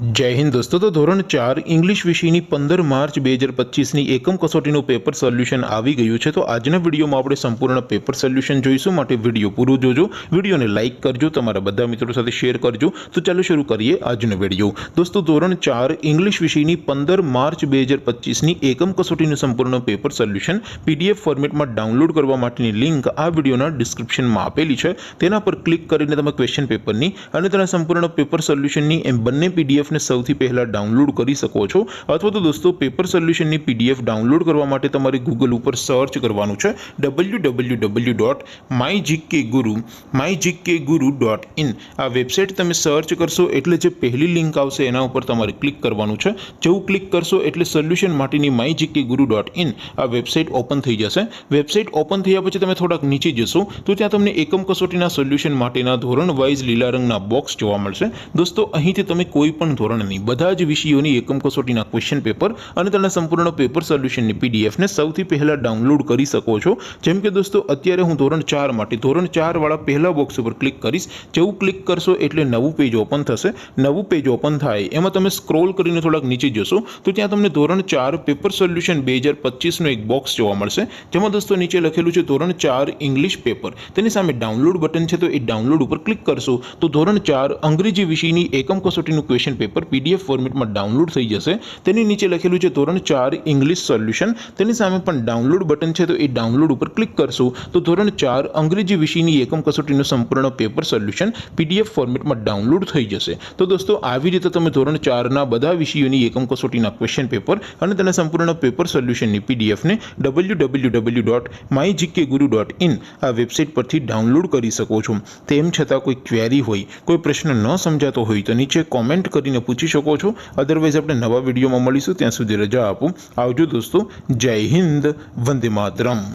जय हिंद दोस्तों। तो धोरण 4 इंग्लिश विषयની 15 માર્ચ 2025ની એકમ કસોટીનું પેપર સોલ્યુશન આવી ગયું છે। તો આજના વિડીયોમાં આપણે સંપૂર્ણ પેપર સોલ્યુશન જોઈશું, માટે વિડીયો પૂરો જોજો, વિડીયોને લાઇક કરજો, તમારા બધા મિત્રો સાથે શેર કરજો। તો ચાલો શરૂ કરીએ આજનો વિડીયો। દોસ્તો ધોરણ 4 इंग्लिश વિષયની 15 માર્ચ 2025ની એકમ કસોટીનું સંપૂર્ણ પેપર સોલ્યુશન PDF ફોર્મેટમાં ડાઉનલોડ કરવા માટેની લિંક આ વિડીયોના ડિસ્ક્રિપ્શનમાં આપેલી છે। તેના પર ક્લિક કરીને તમે ક્વેશ્ચન પેપરની અને તેના સંપૂર્ણ પેપર સોલ્યુશનની એમ બંને PDF ने સૌથી પહેલા ડાઉનલોડ કરી શકો છો। અથવા તો દોસ્તો પેપર સોલ્યુશનની PDF ડાઉનલોડ કરવા માટે તમારે ગૂગલ ઉપર સર્ચ કરવાનું છે www.mygkguru.in। આ વેબસાઇટ તમે સર્ચ કરશો એટલે જે પહેલી લિંક આવશે એના ઉપર તમારે ક્લિક કરવાનું છે। જેવું ક્લિક કરશો એટલે સોલ્યુશન માટેની mygkguru.in આ વેબસાઇટ ઓપન થઈ જશે। વેબસાઇટ ઓપન થયા પછી તમે થોડાક નીચે જશો તો ત્યાં તમને એકમ કસોટીના સોલ્યુશન માટેના ધોરણ વાઇઝ લીલા રંગના બોક્સ જોવા મળશે। દોસ્તો અહીંથી તમે કોઈ પણ ધોરણની બધા જ વિષયોની એકમ કસોટીના ક્વેશ્ચન પેપર અને તેના સંપૂર્ણ પેપર સોલ્યુશનની PDF ને સૌથી પહેલા ડાઉનલોડ કરી શકો છો। જેમ કે દોસ્તો અત્યારે હું ધોરણ 4 માટે ધોરણ 4 વાળા પહેલા બોક્સ ઉપર ક્લિક કરીશ। જેવું ક્લિક કરશો એટલે નવું પેજ ઓપન થશે। નવું પેજ ઓપન થાય એમાં તમે સ્ક્રોલ કરીને થોડાક નીચે જશો તો ત્યાં તમને ધોરણ 4 પેપર સોલ્યુશન 2025 નો એક બોક્સ જોવા મળશે, જેમાં દોસ્તો નીચે લખેલું છે ધોરણ 4 ઇંગ્લિશ પેપર। તેની સામે ડાઉનલોડ બટન છે, તો એ ડાઉનલોડ ઉપર ક્લિક કરશો તો ધોરણ 4 અંગ્રેજી વિષયની એકમ કસોટીનું ક્વેશ્ચન પેપર PDF ફોર્મેટમાં ડાઉનલોડ થઈ જશે। તેની નીચે લખેલું છે ધોરણ 4 ઇંગ્લિશ સોલ્યુશન। તેની સામે પણ ડાઉનલોડ બટન છે, તો એ ડાઉનલોડ ઉપર ક્લિક કરશો તો ધોરણ 4 અંગ્રેજી વિષયની એકમ કસોટીનું સંપૂર્ણ પેપર સોલ્યુશન PDF ફોર્મેટમાં ડાઉનલોડ થઈ જશે। તો દોસ્તો આવી રીતે તમે ધોરણ 4 ના બધા વિષયોની એકમ કસોટીના ક્વેશ્ચન પેપર અને તેના સંપૂર્ણ પેપર સોલ્યુશનની PDF ને www.mygkguru.in આ વેબસાઇટ પરથી ડાઉનલોડ કરી શકો છો। તેમ છતાં કોઈ ક્વેરી હોય, કોઈ પ્રશ્ન ન સમજાતો હોય તો નીચે કોમેન્ટ કરીને પૂછી શકો છો। અદરવાઇઝ આપણે નવા વિડીયોમાં મળીશું, ત્યાં સુધી રજા આપો। આવજો દોસ્તો। જય હિન્દ, વંદે માતરમ।